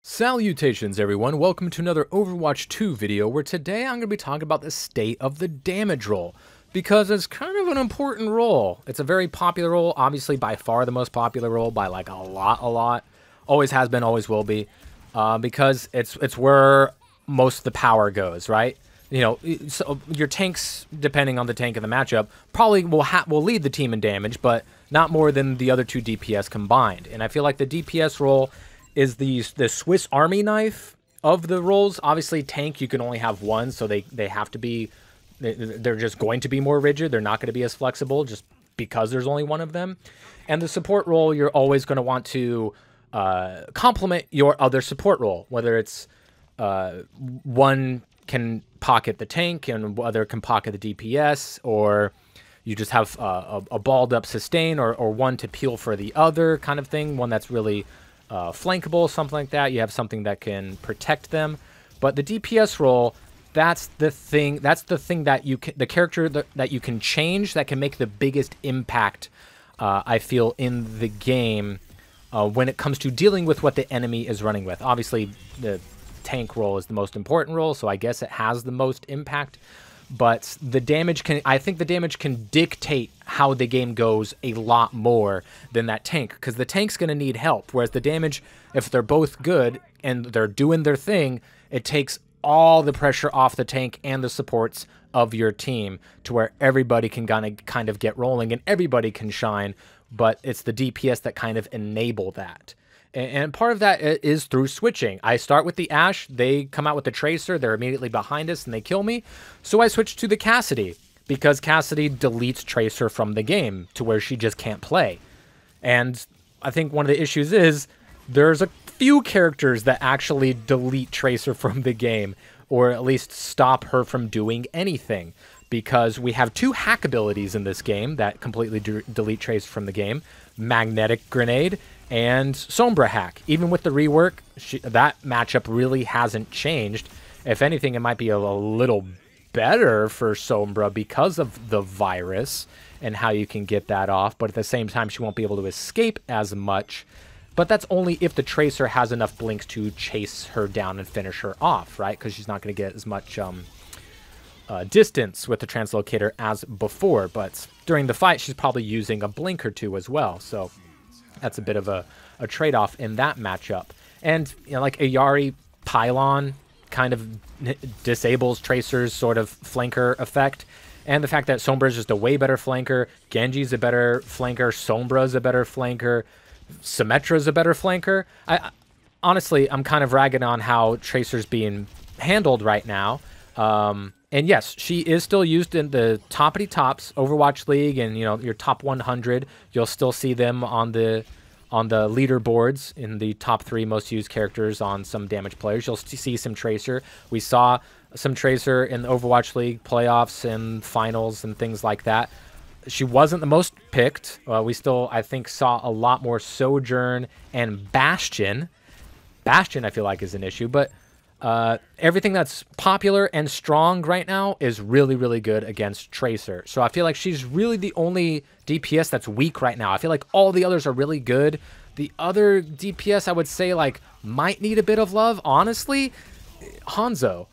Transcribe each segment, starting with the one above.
Salutations everyone, welcome to another Overwatch 2 video where today I'm going to be talking about the state of the damage role because it's kind of an important role. It's a very popular role, obviously by far the most popular role by like a lot. Always has been, always will be, because it's where most of the power goes, right? You know, so your tanks, depending on the tank in the matchup, probably will lead the team in damage, but not more than the other two DPS combined. And I feel like the DPS role is the Swiss Army knife of the roles. Obviously, tank, you can only have one, so they have to be, they're just going to be more rigid. They're not going to be as flexible just because there's only one of them. And the support role, you're always going to want to complement your other support role, whether it's one can pocket the tank and the other can pocket the DPS, or you just have a balled up sustain, or one to peel for the other kind of thing, one that's really flankable, something like that. You have something that can protect them. But the DPS role, that's the thing that you can, the character that you can change, that can make the biggest impact, I feel, in the game when it comes to dealing with what the enemy is running with. Obviously, the tank role is the most important role, so I guess it has the most impact. But the damage can, I think the damage can dictate how the game goes a lot more than that tank, because the tank's going to need help, whereas the damage, if they're both good and they're doing their thing, it takes all the pressure off the tank and the supports of your team to where everybody can kind of get rolling and everybody can shine, but it's the DPS that kind of enable that. And part of that is through switching. I start with the Ashe, they come out with the Tracer, they're immediately behind us and they kill me. So I switch to the Cassidy, because Cassidy deletes Tracer from the game to where she just can't play. And I think one of the issues is there's a few characters that actually delete Tracer from the game, or at least stop her from doing anything. Because we have two hack abilities in this game that completely delete Tracer from the game: Magnetic Grenade and Sombra Hack. Even with the rework, that matchup really hasn't changed. If anything, it might be a little better for Sombra because of the virus and how you can get that off, but at the same time, she won't be able to escape as much. But that's only if the Tracer has enough blinks to chase her down and finish her off, right? Because she's not going to get as much distance with the Translocator as before, but during the fight, she's probably using a blink or two as well, so that's a bit of a trade-off in that matchup. And, you know, like Ayari Pylon kind of disables Tracer's sort of flanker effect. And the fact that Sombra is just a way better flanker, Genji's a better flanker, Sombra's a better flanker, Symmetra's a better flanker. Honestly, I'm kind of ragging on how Tracer's being handled right now. And yes, she is still used in the toppity tops, Overwatch League, and, you know, your top 100. You'll still see them on the leaderboards in the top 3 most used characters on some damage players. You'll see some Tracer. We saw some Tracer in the Overwatch League playoffs and finals and things like that. She wasn't the most picked. We still, I think, saw a lot more Sojourn and Bastion. Bastion, I feel like, is an issue, but everything that's popular and strong right now is really good against Tracer. So I feel like she's really the only DPS that's weak right now. I feel like all the others are really good. The other DPS, I would say, like, might need a bit of love. Honestly, Hanzo.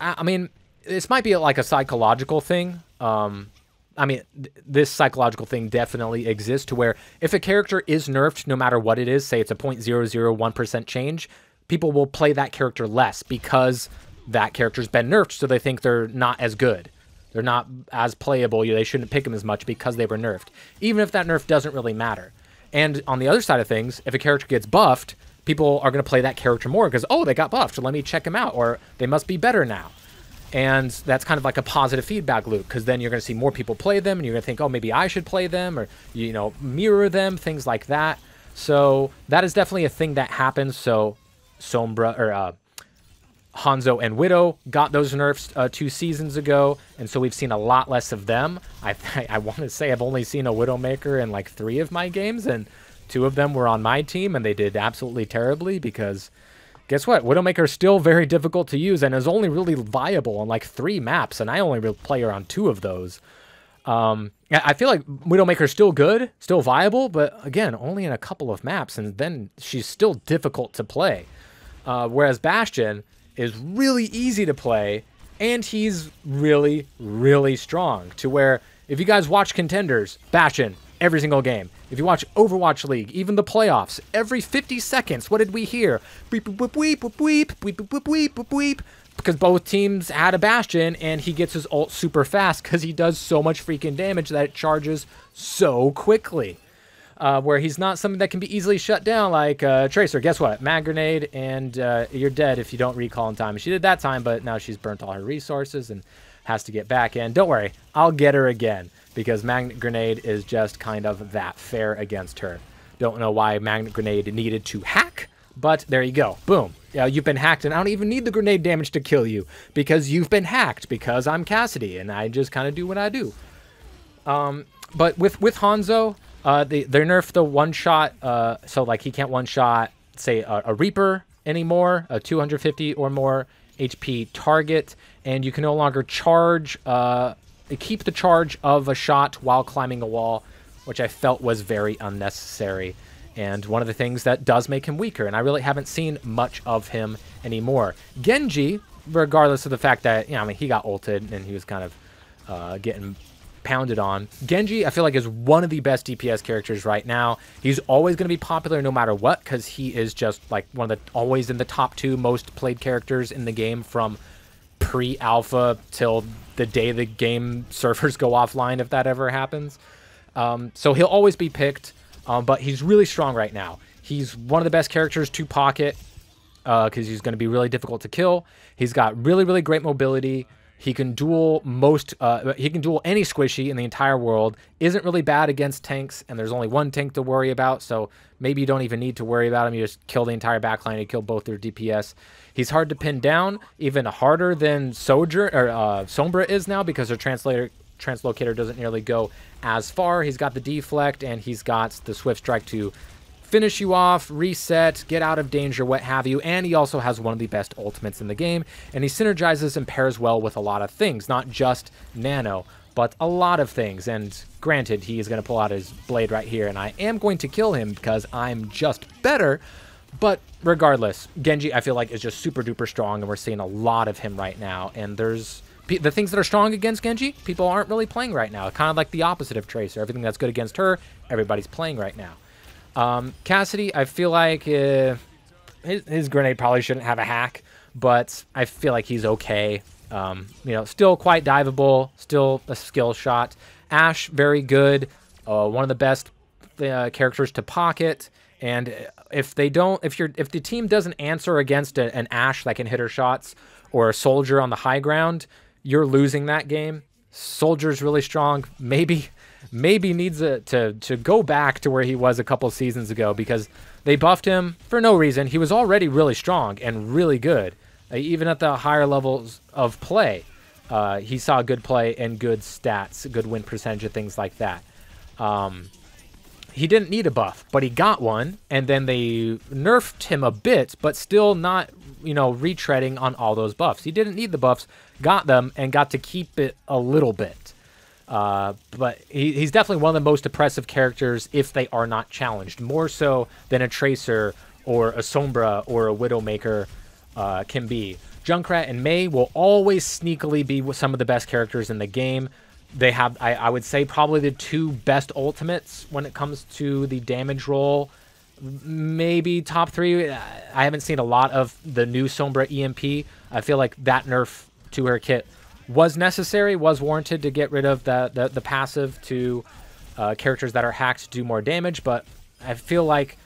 I mean, this might be like a psychological thing. I mean, this psychological thing definitely exists, to where if a character is nerfed, no matter what it is, say it's a 0.001% change, people will play that character less because that character's been nerfed, so they think they're not as good. They're not as playable. They shouldn't pick them as much because they were nerfed, even if that nerf doesn't really matter. And on the other side of things, if a character gets buffed, people are going to play that character more because, oh, they got buffed, so let me check them out, or they must be better now. And that's kind of like a positive feedback loop, because then you're going to see more people play them, and you're going to think, oh, maybe I should play them, or, you know, mirror them, things like that. So that is definitely a thing that happens. So Sombra, or Hanzo and Widow got those nerfs 2 seasons ago, and so we've seen a lot less of them. I want to say I've only seen a Widowmaker in like 3 of my games, and 2 of them were on my team, and they did absolutely terribly because guess what? Widowmaker is still very difficult to use and is only really viable on like 3 maps, and I only really play her on 2 of those. I feel like Widowmaker is still good, still viable, but again, only in a couple of maps, and then she's still difficult to play. Whereas Bastion is really easy to play, and he's really, really strong. To where, if you guys watch Contenders, Bastion, every single game. If you watch Overwatch League, even the playoffs, every 50 seconds, what did we hear? Beep, beep, beep, beep, beep, beep, beep, beep, beep, beep, beep, beep. Because both teams had a Bastion, and he gets his ult super fast because he does so much freaking damage that it charges so quickly. Where he's not something that can be easily shut down like Tracer. Guess what? Mag Grenade, and you're dead if you don't recall in time. She did that time, but now she's burnt all her resources and has to get back in. Don't worry, I'll get her again, because Magnet Grenade is just kind of that fair against her. Don't know why Magnet Grenade needed to hack, but there you go. Boom. Yeah, you've been hacked, and I don't even need the grenade damage to kill you, because you've been hacked, because I'm Cassidy, and I just kind of do what I do. But with Hanzo, they nerfed the one-shot, so like he can't one-shot, say, a Reaper anymore, a 250 or more HP target, and you can no longer charge, keep the charge of a shot while climbing a wall, which I felt was very unnecessary, and one of the things that does make him weaker, and I really haven't seen much of him anymore. Genji, regardless of the fact that, you know, I mean, he got ulted, and he was kind of getting pounded on. Genji, I feel like, is one of the best DPS characters right now. He's always going to be popular no matter what, because he is just like one of the always in the top 2 most played characters in the game from pre-alpha till the day the game servers go offline, if that ever happens. So he'll always be picked, but he's really strong right now. He's one of the best characters to pocket because he's going to be really difficult to kill. He's got really, really great mobility. He can duel he can duel any squishy in the entire world. Isn't really bad against tanks, and there's only one tank to worry about, so maybe you don't even need to worry about him. You just kill the entire backline, you kill both their DPS. He's hard to pin down, even harder than Sombra is now, because her translocator doesn't nearly go as far. He's got the deflect, and he's got the swift strike to finish you off, reset, get out of danger, what have you, and he also has one of the best ultimates in the game, and he synergizes and pairs well with a lot of things, not just Nano, but a lot of things. And granted, he is going to pull out his blade right here, and I am going to kill him because I'm just better, but regardless, Genji, I feel like, is just super duper strong, and we're seeing a lot of him right now, and there's the things that are strong against Genji, people aren't really playing right now, kind of like the opposite of Tracer. Everything that's good against her, everybody's playing right now. Cassidy, I feel like his grenade probably shouldn't have a hack, but I feel like he's okay. You know, still quite diveable, still a skill shot. Ashe, very good, one of the best characters to pocket. And if the team doesn't answer against an Ashe that can hit her shots, or a Soldier on the high ground, you're losing that game. Soldier's really strong. Maybe needs to go back to where he was a couple seasons ago, because they buffed him for no reason. He was already really strong and really good. Even at the higher levels of play, he saw good play and good stats, good win percentage, and things like that. He didn't need a buff, but he got one, and then they nerfed him a bit, but still not, you know, retreading on all those buffs. He didn't need the buffs, got them, and got to keep it a little bit. But he's definitely one of the most oppressive characters if they are not challenged, more so than a Tracer or a Sombra or a Widowmaker can be. Junkrat and Mei will always sneakily be some of the best characters in the game. They have, I would say, probably the 2 best ultimates when it comes to the damage roll. Maybe top 3. I haven't seen a lot of the new Sombra EMP. I feel like that nerf to her kit was necessary, was warranted to get rid of the passive to characters that are hacked to do more damage, but I feel like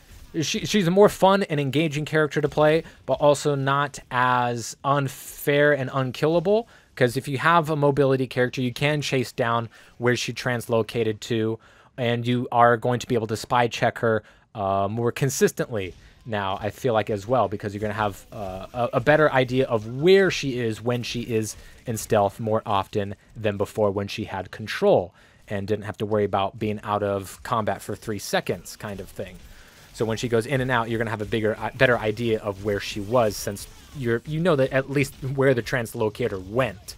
she's a more fun and engaging character to play, but also not as unfair and unkillable, because if you have a mobility character, you can chase down where she translocated to, and you are going to be able to spy check her more consistently now, I feel like, as well, because you're going to have a better idea of where she is when she is in stealth more often than before, when she had control and didn't have to worry about being out of combat for 3 seconds kind of thing. So when she goes in and out, you're going to have a better idea of where she was, since you know that at least where the translocator went,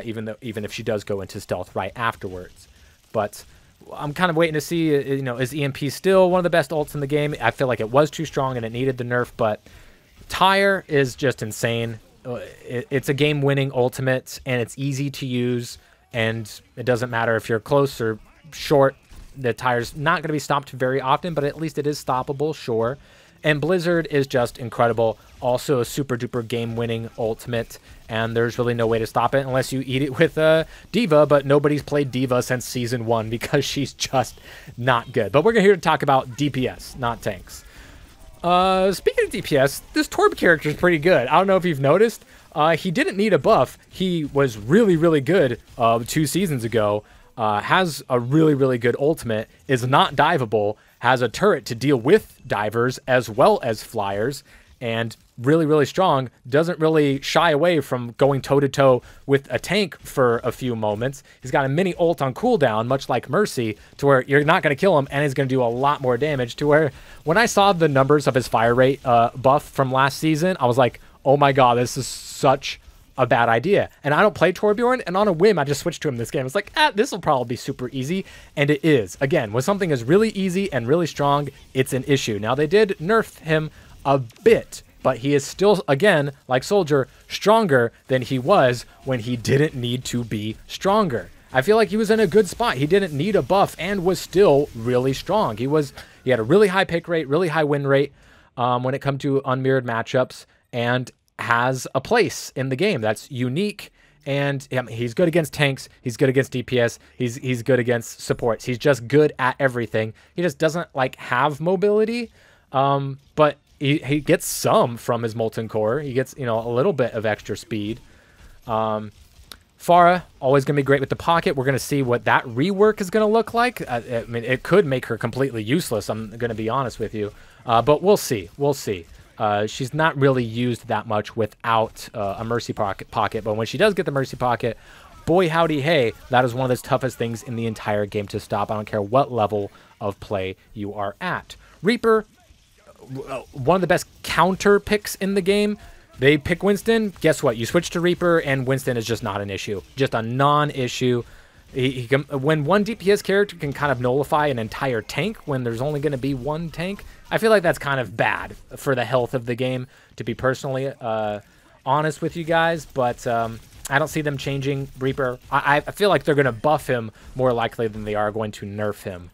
even if she does go into stealth right afterwards. But I'm kind of waiting to see, you know, is EMP still one of the best ults in the game? I feel like it was too strong and it needed the nerf, but Tyre is just insane. It's a game-winning ultimate, and it's easy to use, and it doesn't matter if you're close or short. The Tyre's not going to be stopped very often, but at least it is stoppable, sure. And Blizzard is just incredible. Also a super-duper game-winning ultimate, and there's really no way to stop it unless you eat it with D.Va, but nobody's played D.Va since Season 1 because she's just not good. But we're here to talk about DPS, not tanks. Speaking of DPS, this Torb character is pretty good. I don't know if you've noticed. He didn't need a buff. He was really, really good 2 seasons ago. Has a really, really good ultimate, is not diveable, has a turret to deal with divers as well as flyers, and really, really strong. Doesn't really shy away from going toe-to-toe with a tank for a few moments. He's got a mini ult on cooldown, much like Mercy, to where you're not going to kill him, and he's going to do a lot more damage, to where when I saw the numbers of his fire rate buff from last season, I was like, oh my god, this is such a bad idea. And I don't play Torbjorn, and on a whim, I just switched to him this game. It's like, this will probably be super easy, and it is. Again, when something is really easy and really strong, it's an issue. Now, they did nerf him a bit, but he is still, again, like Soldier, stronger than he was when he didn't need to be stronger. I feel like he was in a good spot. He didn't need a buff and was still really strong. He had a really high pick rate, really high win rate when it comes to unmirrored matchups, and has a place in the game that's unique. And he's good against tanks. He's good against DPS. He's good against supports. He's just good at everything. He just doesn't like have mobility, but he gets some from his Molten Core. He gets, a little bit of extra speed. Pharah, always going to be great with the pocket. We're going to see what that rework is going to look like. I mean, it could make her completely useless, I'm going to be honest with you. But we'll see. We'll see. She's not really used that much without a Mercy pocket, but when she does get the Mercy pocket, boy howdy hey, that is one of the toughest things in the entire game to stop. I don't care what level of play you are at. Reaper, one of the best counter picks in the game. They pick Winston. Guess what? You switch to Reaper, and Winston is just not an issue. Just a non-issue. When one DPS character can kind of nullify an entire tank when there's only going to be one tank, I feel like that's kind of bad for the health of the game, to be personally honest with you guys. But I don't see them changing Reaper. I feel like they're going to buff him more likely than they are going to nerf him.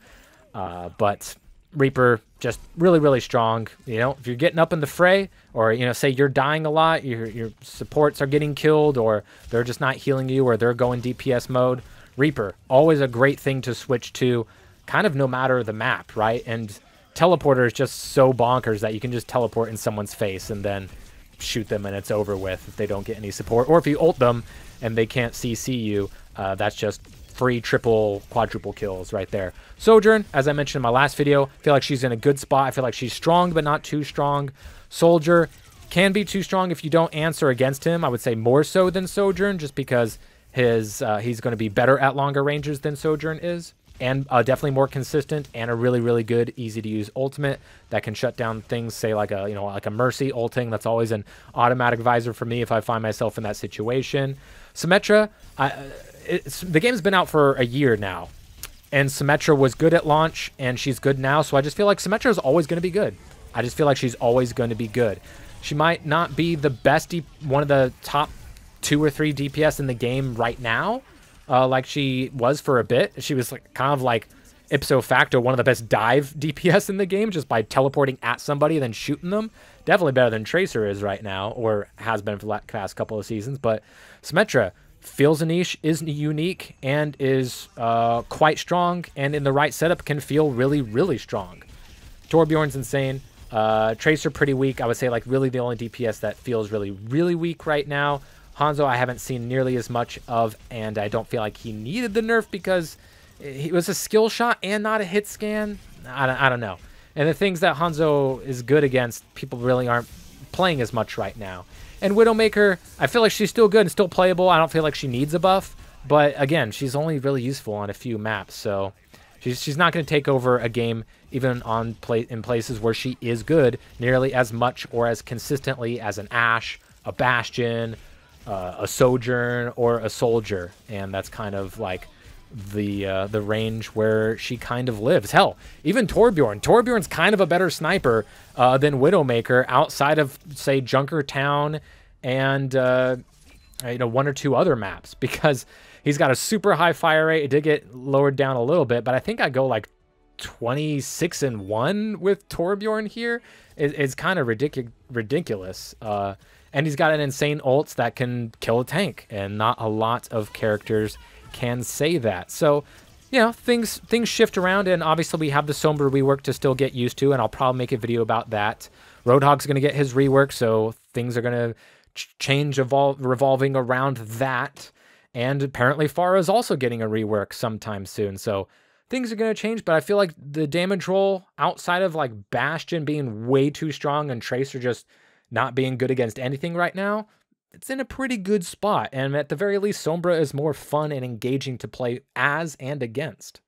But Reaper, just really, really strong. If you're getting up in the fray, or, say you're dying a lot, your supports are getting killed, or they're just not healing you, or they're going DPS mode, Reaper, always a great thing to switch to, kind of no matter the map, right? And Teleporter is just so bonkers that you can just teleport in someone's face and then shoot them and it's over with if they don't get any support. Or if you ult them and they can't CC you, that's just free triple, quadruple kills right there. Sojourn, as I mentioned in my last video, I feel like she's in a good spot. I feel like she's strong, but not too strong. Soldier can be too strong if you don't answer against him. I would say more so than Sojourn, just because he's going to be better at longer ranges than Sojourn is. And definitely more consistent, and a really, really good, easy-to-use ultimate that can shut down things, say like a Mercy ulting. That's always an automatic visor for me if I find myself in that situation. Symmetra, the game's been out for a year now, and Symmetra was good at launch, and she's good now, so I just feel like Symmetra is always going to be good. I just feel like she's always going to be good. She might not be the best, one of the top 2 or 3 DPS in the game right now, like she was for a bit. She was kind of like ipso facto one of the best dive DPS in the game, just by teleporting at somebody and then shooting them. Definitely better than Tracer is right now, or has been for the past couple of seasons. But Symmetra feels a niche, is unique, and is quite strong, and in the right setup can feel really, really strong. Torbjorn's insane. Tracer pretty weak. I would say really the only DPS that feels really, really weak right now. Hanzo I haven't seen nearly as much of, and I don't feel like he needed the nerf because he was a skill shot and not a hit scan. I don't know. And the things that Hanzo is good against, people really aren't playing as much right now. And Widowmaker, I feel like she's still good and still playable. I don't feel like she needs a buff, but again, she's only really useful on a few maps, so she's not going to take over a game even in places where she is good nearly as much or as consistently as an Ashe, a Bastion, a Sojourn, or a Soldier. And that's kind of like the range where she kind of lives. Hell, even Torbjorn. Torbjorn's kind of a better sniper than Widowmaker outside of, say, Junkertown and one or two other maps, because he's got a super high fire rate. It did get lowered down a little bit, but I think I go like 26-1 with Torbjorn here. It's kind of ridiculous. And he's got an insane ults that can kill a tank, and not a lot of characters can say that. So, you know, things shift around, and obviously we have the Sombra rework to still get used to, and I'll probably make a video about that. Roadhog's going to get his rework, so things are going to change, revolving around that. And apparently Pharah's also getting a rework sometime soon, so things are going to change. But I feel like the damage roll, outside of like Bastion being way too strong and Tracer just not being good against anything right now, it's in a pretty good spot. And at the very least, Sombra is more fun and engaging to play as and against.